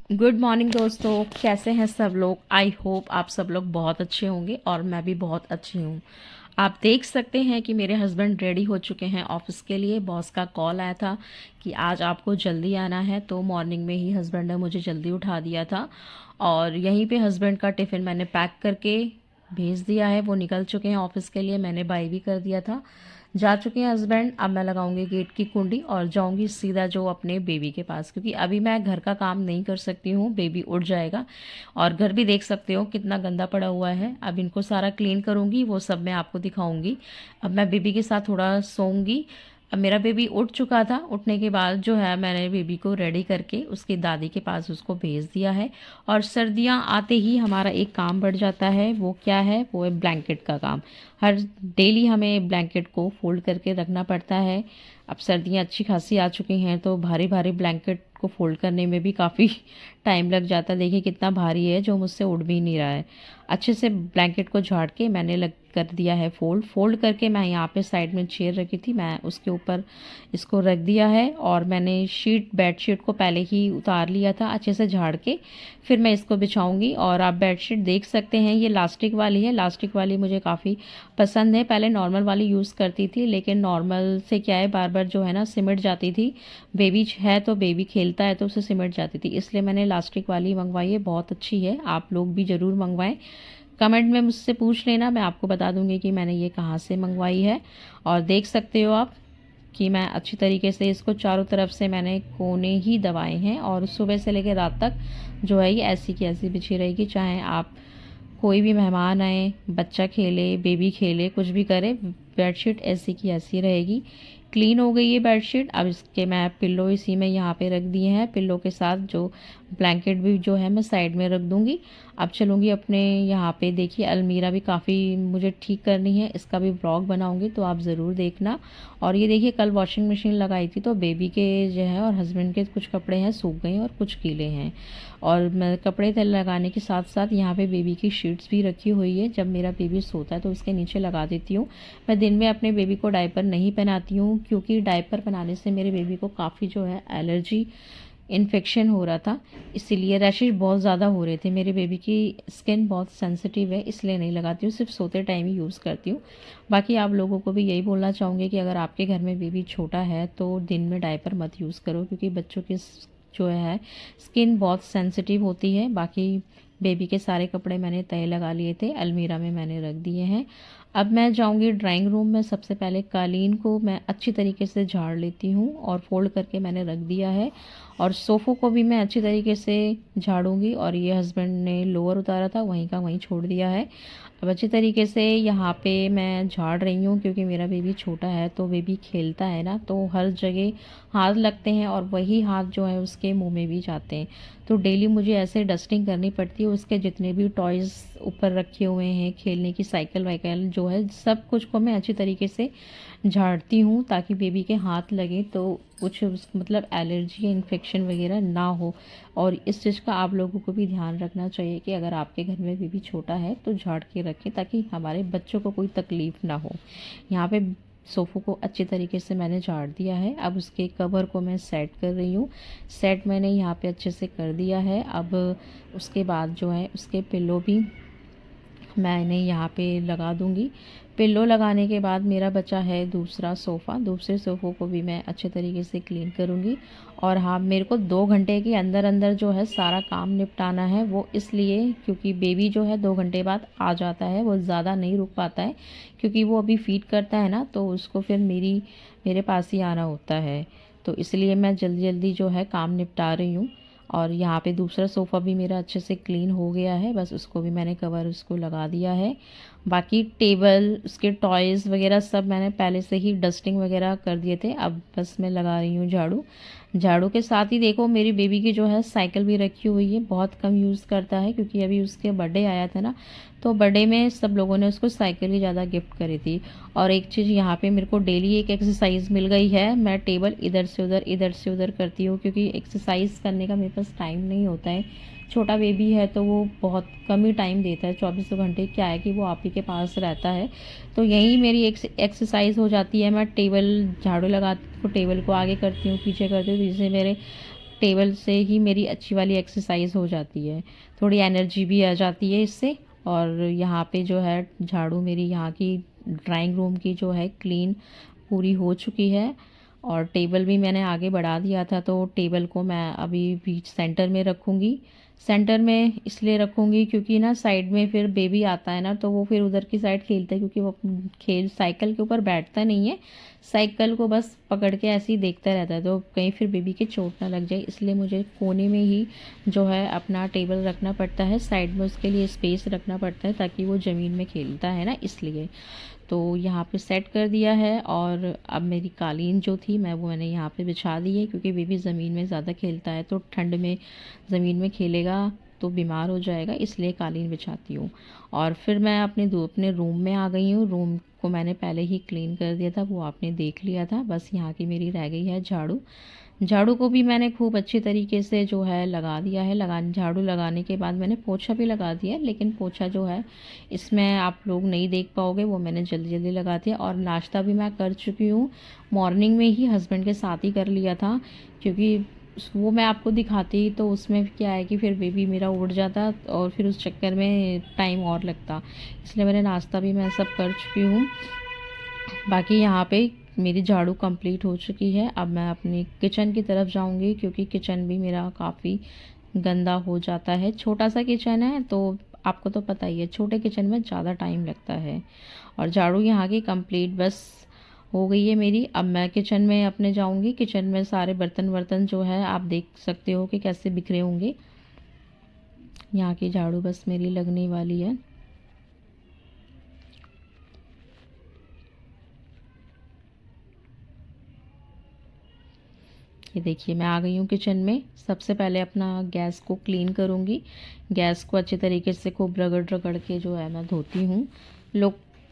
Good morning दोस्तों, कैसे हैं सब लोग। आई होप आप सब लोग बहुत अच्छे होंगे और मैं भी बहुत अच्छी हूँ। आप देख सकते हैं कि मेरे हस्बैंड रेडी हो चुके हैं ऑफिस के लिए। बॉस का कॉल आया था कि आज आपको जल्दी आना है, तो मॉर्निंग में ही हस्बैंड ने मुझे जल्दी उठा दिया था और यहीं पे हस्बैंड का टिफ़िन मैंने पैक करके भेज दिया है। वो निकल चुके हैं ऑफिस के लिए, मैंने बाय भी कर दिया था। जा चुके हैं हस्बैंड। अब मैं लगाऊंगी गेट की कुंडी और जाऊंगी सीधा जो अपने बेबी के पास, क्योंकि अभी मैं घर का काम नहीं कर सकती हूँ, बेबी उठ जाएगा। और घर भी देख सकते हो कितना गंदा पड़ा हुआ है। अब इनको सारा क्लीन करूँगी, वो सब मैं आपको दिखाऊंगी। अब मैं बेबी के साथ थोड़ा सोऊंगी। अब मेरा बेबी उठ चुका था। उठने के बाद जो है मैंने बेबी को रेडी करके उसकी दादी के पास उसको भेज दिया है। और सर्दियाँ आते ही हमारा एक काम बढ़ जाता है। वो क्या है? वो है ब्लैंकेट का काम। हर डेली हमें ब्लैंकेट को फोल्ड करके रखना पड़ता है। अब सर्दियाँ अच्छी खासी आ चुकी हैं तो भारी भारी ब्लैंकेट को फोल्ड करने में भी काफ़ी टाइम लग जाता है। देखिए कितना भारी है, जो मुझसे उड़ भी नहीं रहा है। अच्छे से ब्लैंकेट को झाड़ के मैंने लग कर दिया है फोल्ड। फोल्ड करके मैं यहाँ पे साइड में चेयर रखी थी, मैं उसके ऊपर इसको रख दिया है। और मैंने बेडशीट को पहले ही उतार लिया था अच्छे से झाड़ के, फिर मैं इसको बिछाऊंगी। और आप बेडशीट देख सकते हैं, ये लास्टिक वाली है। लास्टिक वाली मुझे काफ़ी पसंद है। पहले नॉर्मल वाली यूज़ करती थी, लेकिन नॉर्मल से क्या है, बार बार जो है ना सिमट जाती थी। बेबी है तो बेबी खेलता है तो उसे सिमट जाती थी, इसलिए मैंने लास्टिक वाली मंगवाई है। बहुत अच्छी है, आप लोग भी ज़रूर मंगवाएं। कमेंट में मुझसे पूछ लेना, मैं आपको बता दूंगी कि मैंने ये कहाँ से मंगवाई है। और देख सकते हो आप कि मैं अच्छी तरीके से इसको चारों तरफ से मैंने कोने ही दबाए हैं। और सुबह से लेकर रात तक जो है ये ऐसी की ऐसी बिछी रहेगी। चाहे आप कोई भी मेहमान आए, बच्चा खेले, बेबी खेले, कुछ भी करे, बेडशीट ऐसी की ऐसी रहेगी। क्लीन हो गई है बेडशीट। अब इसके मैं पिल्लो इसी में यहाँ पे रख दिए हैं। पिल्लो के साथ जो ब्लैंकेट भी जो है मैं साइड में रख दूँगी। अब चलूँगी अपने यहाँ पे। देखिए अलमीरा भी काफ़ी मुझे ठीक करनी है, इसका भी व्लॉग बनाऊँगी तो आप ज़रूर देखना। और ये देखिए कल वॉशिंग मशीन लगाई थी तो बेबी के जो है और हस्बैंड के कुछ कपड़े हैं सूख गए हैं और कुछ गीले हैं। और मैं कपड़े तल लगाने के साथ साथ यहाँ पे बेबी की शीट्स भी रखी हुई है। जब मेरा बेबी सोता है तो उसके नीचे लगा देती हूँ। मैं दिन में अपने बेबी को डायपर नहीं पहनाती हूँ, क्योंकि डायपर पहनाने से मेरे बेबी को काफ़ी जो है एलर्जी इन्फेक्शन हो रहा था, इसीलिए रैशेज बहुत ज़्यादा हो रहे थे। मेरे बेबी की स्किन बहुत सेंसिटिव है, इसलिए नहीं लगाती हूँ, सिर्फ सोते टाइम ही यूज़ करती हूँ। बाकी आप लोगों को भी यही बोलना चाहूँगी कि अगर आपके घर में बेबी छोटा है तो दिन में डायपर मत यूज़ करो, क्योंकि बच्चों की जो है स्किन बहुत सेंसिटिव होती है। बाकी बेबी के सारे कपड़े मैंने तय लगा लिए थे, अलमीरा में मैंने रख दिए हैं। अब मैं जाऊंगी ड्राइंग रूम में। सबसे पहले कालीन को मैं अच्छी तरीके से झाड़ लेती हूँ और फोल्ड करके मैंने रख दिया है। और सोफ़ों को भी मैं अच्छी तरीके से झाड़ूंगी। और ये हस्बैंड ने लोअर उतारा था, वहीं का वहीं छोड़ दिया है। अब अच्छी तरीके से यहाँ पे मैं झाड़ रही हूँ, क्योंकि मेरा बेबी छोटा है तो बेबी खेलता है ना, तो हर जगह हाथ लगते हैं और वही हाथ जो है उसके मुंह में भी जाते हैं। तो डेली मुझे ऐसे डस्टिंग करनी पड़ती है। उसके जितने भी टॉयज़ ऊपर रखे हुए हैं, खेलने की साइकिल वाइकल जो है, सब कुछ को मैं अच्छी तरीके से झाड़ती हूँ, ताकि बेबी के हाथ लगे तो कुछ मतलब एलर्जी या इन्फेक्शन वगैरह ना हो। और इस चीज़ का आप लोगों को भी ध्यान रखना चाहिए कि अगर आपके घर में बेबी छोटा है तो झाड़ के रखें, ताकि हमारे बच्चों को कोई तकलीफ़ ना हो। यहाँ पे सोफ़ों को अच्छी तरीके से मैंने झाड़ दिया है। अब उसके कवर को मैं सेट कर रही हूँ। सेट मैंने यहाँ पे अच्छे से कर दिया है। अब उसके बाद जो है उसके पिल्लो भी मैंने यहाँ पे लगा दूँगी। पिल्लो लगाने के बाद मेरा बचा है दूसरा सोफ़ा। दूसरे सोफ़ों को भी मैं अच्छे तरीके से क्लीन करूँगी। और हाँ, मेरे को 2 घंटे के अंदर अंदर जो है सारा काम निपटाना है। वो इसलिए क्योंकि बेबी जो है 2 घंटे बाद आ जाता है, वो ज़्यादा नहीं रुक पाता है, क्योंकि वो अभी फीड करता है ना, तो उसको फिर मेरे पास ही आना होता है। तो इसलिए मैं जल्दी जल्दी जो है काम निपटा रही हूँ। और यहाँ पे दूसरा सोफ़ा भी मेरा अच्छे से क्लीन हो गया है, बस उसको भी मैंने कवर उसको लगा दिया है। बाकी टेबल, उसके टॉयज़ वगैरह सब मैंने पहले से ही डस्टिंग वगैरह कर दिए थे। अब बस मैं लगा रही हूँ झाड़ू। झाड़ू के साथ ही देखो मेरी बेबी की जो है साइकिल भी रखी हुई है। बहुत कम यूज़ करता है, क्योंकि अभी उसके बर्थडे आया था ना, तो बर्थडे में सब लोगों ने उसको साइकिल ही ज़्यादा गिफ्ट करी थी। और एक चीज़ यहाँ पे मेरे को डेली एक एक्सरसाइज मिल गई है। मैं टेबल इधर से उधर करती हूँ, क्योंकि एक्सरसाइज करने का मेरे पास टाइम नहीं होता है। छोटा बेबी है तो वो बहुत कम ही टाइम देता है, 24 घंटे क्या है कि वो आप ही के पास रहता है। तो यही मेरी एक एक्सरसाइज हो जाती है। मैं टेबल झाड़ू लगा तो टेबल को आगे करती हूँ, पीछे करती हूँ, जिससे मेरे टेबल से ही मेरी अच्छी वाली एक्सरसाइज हो जाती है, थोड़ी एनर्जी भी आ जाती है इससे। और यहाँ पे जो है झाड़ू मेरी यहाँ की ड्राइंग रूम की जो है क्लीन पूरी हो चुकी है। और टेबल भी मैंने आगे बढ़ा दिया था, तो टेबल को मैं अभी बीच सेंटर में रखूँगी। सेंटर में इसलिए रखूँगी क्योंकि ना साइड में फिर बेबी आता है ना, तो वो फिर उधर की साइड खेलता है, क्योंकि वो खेल साइकिल के ऊपर बैठता नहीं है, साइकिल को बस पकड़ के ऐसे ही देखता रहता है, तो कहीं फिर बेबी की चोट ना लग जाए, इसलिए मुझे कोने में ही जो है अपना टेबल रखना पड़ता है। साइड में उसके लिए स्पेस रखना पड़ता है ताकि वो ज़मीन में खेलता है ना, इसलिए। तो यहाँ पे सेट कर दिया है। और अब मेरी कालीन जो थी मैंने यहाँ पे बिछा दी है, क्योंकि बेबी ज़मीन में ज़्यादा खेलता है तो ठंड में ज़मीन में खेलेगा तो बीमार हो जाएगा, इसलिए कालीन बिछाती हूँ। और फिर मैं अपने रूम में आ गई हूँ। रूम को मैंने पहले ही क्लीन कर दिया था, वो आपने देख लिया था। बस यहाँ की मेरी रह गई है झाड़ू। झाड़ू को भी मैंने खूब अच्छी तरीके से जो है लगा दिया है। झाड़ू लगाने के बाद मैंने पोछा भी लगा दिया, लेकिन पोछा जो है इसमें आप लोग नहीं देख पाओगे, वो मैंने जल्दी जल्दी लगा दिया। और नाश्ता भी मैं कर चुकी हूँ, मॉर्निंग में ही हस्बैंड के साथ ही कर लिया था, क्योंकि वो मैं आपको दिखाती तो उसमें क्या है कि फिर बेबी मेरा उठ जाता और फिर उस चक्कर में टाइम और लगता, इसलिए मैंने नाश्ता भी मैं सब कर चुकी हूँ। बाकी यहाँ पे मेरी झाड़ू कंप्लीट हो चुकी है। अब मैं अपनी किचन की तरफ जाऊंगी, क्योंकि किचन भी मेरा काफ़ी गंदा हो जाता है। छोटा सा किचन है तो आपको तो पता ही है, छोटे किचन में ज़्यादा टाइम लगता है। और झाड़ू यहाँ की कंप्लीट बस हो गई है मेरी। अब मैं किचन में अपने जाऊंगी। किचन में सारे बर्तन वर्तन जो है आप देख सकते हो कि कैसे बिखरे होंगे। यहाँ की झाड़ू बस मेरी लगने वाली है। ये देखिए मैं आ गई हूँ किचन में। सबसे पहले अपना गैस को क्लीन करूँगी। गैस को अच्छे तरीके से खूब रगड़ रगड़ के जो है मैं धोती हूँ।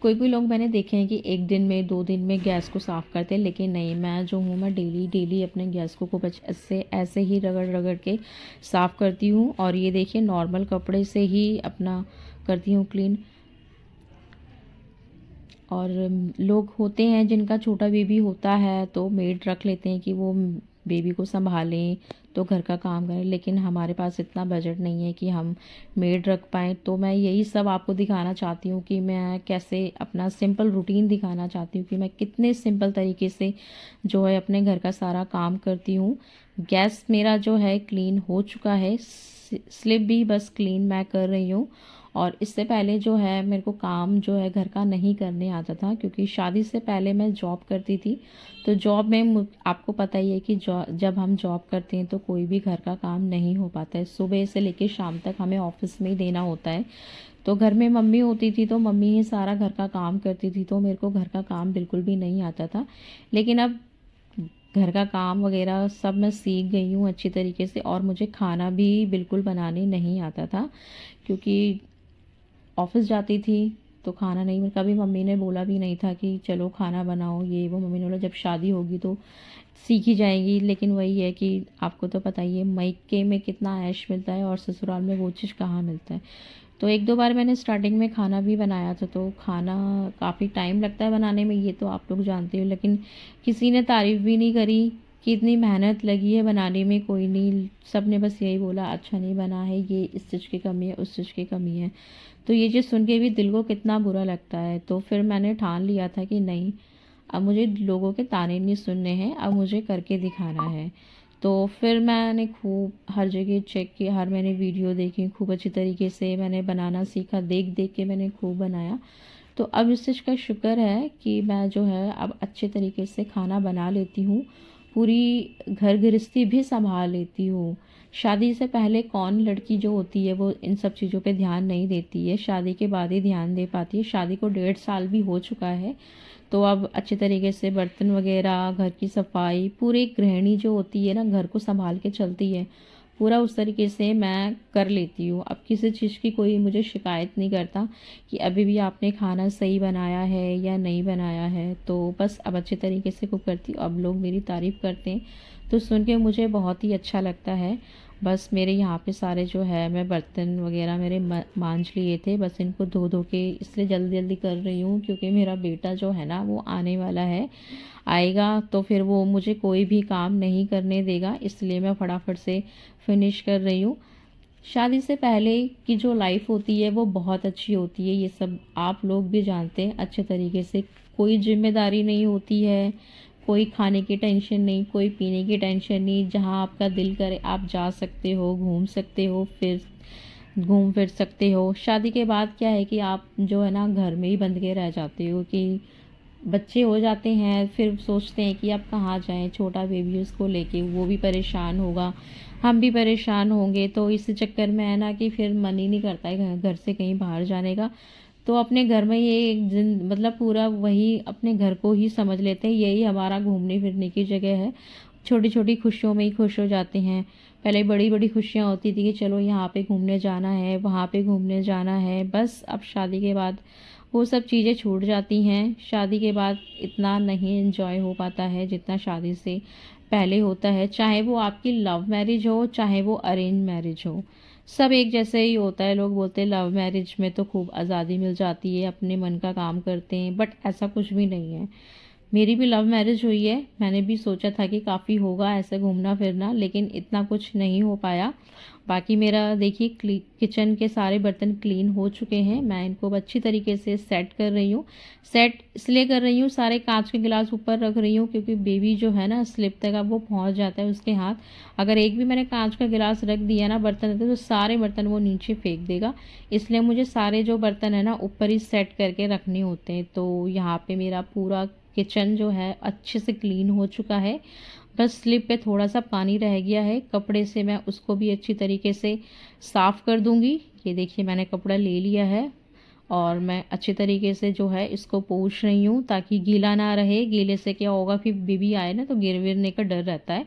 कोई कोई लोग मैंने देखे हैं कि 1 दिन में 2 दिन में गैस को साफ़ करते हैं, लेकिन नहीं, मैं जो हूँ मैं डेली डेली अपने गैस को खूब अच्छे ऐसे ही रगड़ रगड़ के साफ़ करती हूँ। और ये देखिए नॉर्मल कपड़े से ही अपना करती हूँ क्लीन। और लोग होते हैं जिनका छोटा बेबी होता है तो मेड रख लेते हैं कि वो बेबी को संभालें तो घर का काम करें, लेकिन हमारे पास इतना बजट नहीं है कि हम मेड रख पाएँ। तो मैं यही सब आपको दिखाना चाहती हूँ कि मैं कैसे अपना सिंपल रूटीन दिखाना चाहती हूँ कि मैं कितने सिंपल तरीके से जो है अपने घर का सारा काम करती हूँ। गैस मेरा जो है क्लीन हो चुका है, स्लिप भी बस क्लीन मैं कर रही हूँ। और इससे पहले जो है मेरे को काम जो है घर का नहीं करने आता था, क्योंकि शादी से पहले मैं जॉब करती थी। तो जॉब में आपको पता ही है कि जब हम जॉब करते हैं तो कोई भी घर का काम नहीं हो पाता है। सुबह से लेकर शाम तक हमें ऑफिस में ही देना होता है। तो घर में मम्मी होती थी तो मम्मी ही सारा घर का काम करती थी, तो मेरे को घर का काम बिल्कुल भी नहीं आता था। लेकिन अब घर का काम वगैरह सब मैं सीख गई हूँ अच्छी तरीके से। और मुझे खाना भी बिल्कुल बनाने नहीं आता था, क्योंकि ऑफिस जाती थी तो खाना नहीं, कभी मम्मी ने बोला भी नहीं था कि चलो खाना बनाओ ये वो। मम्मी ने बोला जब शादी होगी तो सीखी जाएगी। लेकिन वही है कि आपको तो पता ही है मायके में कितना ऐश मिलता है और ससुराल में वो चीज़ कहाँ मिलता है। तो 1-2 बार मैंने स्टार्टिंग में खाना भी बनाया था, तो खाना काफ़ी टाइम लगता है बनाने में, ये तो आप लोग जानते हो। लेकिन किसी ने तारीफ़ भी नहीं करी कि इतनी मेहनत लगी है बनाने में, कोई नहीं, सब ने बस यही बोला अच्छा नहीं बना है, ये इस चीज़ की कमी है, उस चीज़ की कमी है। तो ये चीज़ सुन के भी दिल को कितना बुरा लगता है। तो फिर मैंने ठान लिया था कि नहीं, अब मुझे लोगों के ताने नहीं सुनने हैं, अब मुझे करके दिखाना है। तो फिर मैंने खूब हर जगह चेक किया, हर मैंने वीडियो देखी, खूब अच्छी तरीके से मैंने बनाना सीखा, देख देख के मैंने खूब बनाया। तो अब इस चीज़ का शुक्र है कि मैं जो है अब अच्छे तरीके से खाना बना लेती हूँ, पूरी घर गृहस्थी भी संभाल लेती हूँ। शादी से पहले कौन लड़की जो होती है वो इन सब चीज़ों पे ध्यान नहीं देती है, शादी के बाद ही ध्यान दे पाती है। शादी को 1.5 साल भी हो चुका है, तो अब अच्छे तरीके से बर्तन वगैरह, घर की सफाई, पूरी गृहिणी जो होती है ना घर को संभाल के चलती है, पूरा उस तरीके से मैं कर लेती हूँ। अब किसी चीज़ की कोई मुझे शिकायत नहीं करता कि अभी भी आपने खाना सही बनाया है या नहीं बनाया है। तो बस अब अच्छे तरीके से कुक करती हूँ। अब लोग मेरी तारीफ़ करते हैं तो सुन के मुझे बहुत ही अच्छा लगता है। बस मेरे यहाँ पे सारे जो है मैं बर्तन वगैरह मेरे मांज लिए थे, बस इनको धो धो के इसलिए जल्दी जल्दी कर रही हूँ क्योंकि मेरा बेटा जो है ना वो आने वाला है, आएगा तो फिर वो मुझे कोई भी काम नहीं करने देगा, इसलिए मैं फटाफट से फिनिश कर रही हूँ। शादी से पहले की जो लाइफ होती है वो बहुत अच्छी होती है, ये सब आप लोग भी जानते हैं अच्छे तरीके से। कोई जिम्मेदारी नहीं होती है, कोई खाने की टेंशन नहीं, कोई पीने की टेंशन नहीं, जहाँ आपका दिल करे आप जा सकते हो, घूम सकते हो, फिर घूम फिर सकते हो। शादी के बाद क्या है कि आप जो है ना घर में ही बंद के रह जाते हो कि बच्चे हो जाते हैं, फिर सोचते हैं कि अब कहाँ जाएं, छोटा बेबी उसको लेके वो भी परेशान होगा, हम भी परेशान होंगे, तो इस चक्कर में है ना कि फिर मन ही नहीं करता है घर से कहीं बाहर जाने का। तो अपने घर में ये एक दिन मतलब पूरा वही अपने घर को ही समझ लेते हैं, यही हमारा घूमने फिरने की जगह है। छोटी छोटी खुशियों में ही खुश हो जाते हैं। पहले बड़ी बड़ी खुशियाँ होती थी कि चलो यहाँ पे घूमने जाना है, वहाँ पे घूमने जाना है, बस अब शादी के बाद वो सब चीज़ें छूट जाती हैं। शादी के बाद इतना नहीं एंजॉय हो पाता है जितना शादी से पहले होता है, चाहे वो आपकी लव मैरिज हो चाहे वो अरेंज मैरिज हो, सब एक जैसे ही होता है। लोग बोलते हैं लव मैरिज में तो खूब आज़ादी मिल जाती है, अपने मन का काम करते हैं, बट ऐसा कुछ भी नहीं है। मेरी भी लव मैरिज हुई है, मैंने भी सोचा था कि काफ़ी होगा ऐसे घूमना फिरना, लेकिन इतना कुछ नहीं हो पाया। बाकी मेरा देखिए किचन के सारे बर्तन क्लीन हो चुके हैं, मैं इनको अच्छी तरीके से सेट कर रही हूँ। सेट इसलिए कर रही हूँ, सारे कांच के गिलास ऊपर रख रही हूँ क्योंकि बेबी जो है ना स्लिप तक अब वो पहुँच जाता है उसके हाथ। अगर एक भी मैंने कांच का गिलास रख दिया ना बर्तन तो सारे बर्तन वो नीचे फेंक देगा, इसलिए मुझे सारे जो बर्तन है ना ऊपर ही सेट करके रखने होते हैं। तो यहाँ पे मेरा पूरा किचन जो है अच्छे से क्लीन हो चुका है, बस स्लिप पे थोड़ा सा पानी रह गया है, कपड़े से मैं उसको भी अच्छी तरीके से साफ़ कर दूंगी। ये देखिए मैंने कपड़ा ले लिया है और मैं अच्छी तरीके से जो है इसको पोंछ रही हूँ ताकि गीला ना रहे। गीले से क्या होगा फिर बेबी आए ना तो गिर विरने का डर रहता है।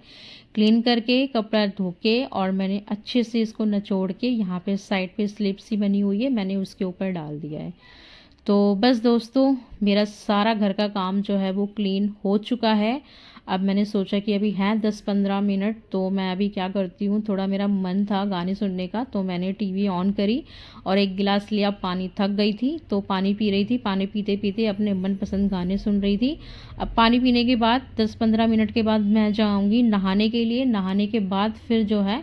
क्लीन करके कपड़ा धो के और मैंने अच्छे से इसको निचोड़ के यहाँ पे साइड पे स्लिप सी बनी हुई है मैंने उसके ऊपर डाल दिया है। तो बस दोस्तों मेरा सारा घर का काम जो है वो क्लीन हो चुका है। अब मैंने सोचा कि अभी हैं 10-15 मिनट, तो मैं अभी क्या करती हूँ, थोड़ा मेरा मन था गाने सुनने का तो मैंने टीवी ऑन करी और एक गिलास लिया पानी, थक गई थी तो पानी पी रही थी, पानी पीते पीते अपने मनपसंद गाने सुन रही थी। अब पानी पीने के बाद 10-15 मिनट के बाद मैं जाऊँगी नहाने के लिए, नहाने के बाद फिर जो है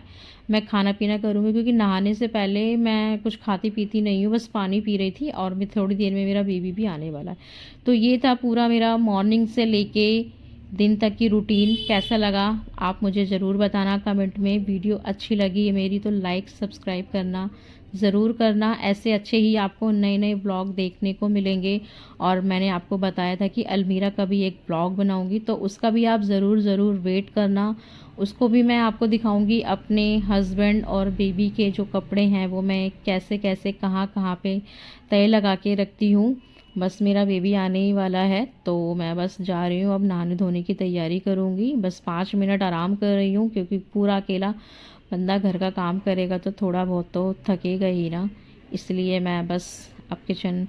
मैं खाना पीना करूँगी क्योंकि नहाने से पहले मैं कुछ खाती पीती नहीं हूँ, बस पानी पी रही थी और मैं थोड़ी देर में मेरा बेबी भी आने वाला है। तो ये था पूरा मेरा मॉर्निंग से लेके दिन तक की रूटीन। कैसा लगा आप मुझे ज़रूर बताना कमेंट में। वीडियो अच्छी लगी है मेरी तो लाइक सब्सक्राइब करना ज़रूर करना, ऐसे अच्छे ही आपको नए नए ब्लॉग देखने को मिलेंगे। और मैंने आपको बताया था कि अलमीरा का भी एक ब्लॉग बनाऊंगी तो उसका भी आप ज़रूर वेट करना। उसको भी मैं आपको दिखाऊंगी अपने हस्बैंड और बेबी के जो कपड़े हैं वो मैं कैसे कैसे कहाँ कहाँ पे तय लगा के रखती हूँ। बस मेरा बेबी आने ही वाला है तो मैं बस जा रही हूँ, अब नहाने धोने की तैयारी करूँगी। बस 5 मिनट आराम कर रही हूँ क्योंकि पूरा अकेला बंदा घर का काम करेगा तो थोड़ा बहुत तो थकेगा ही ना, इसलिए मैं बस अब किचन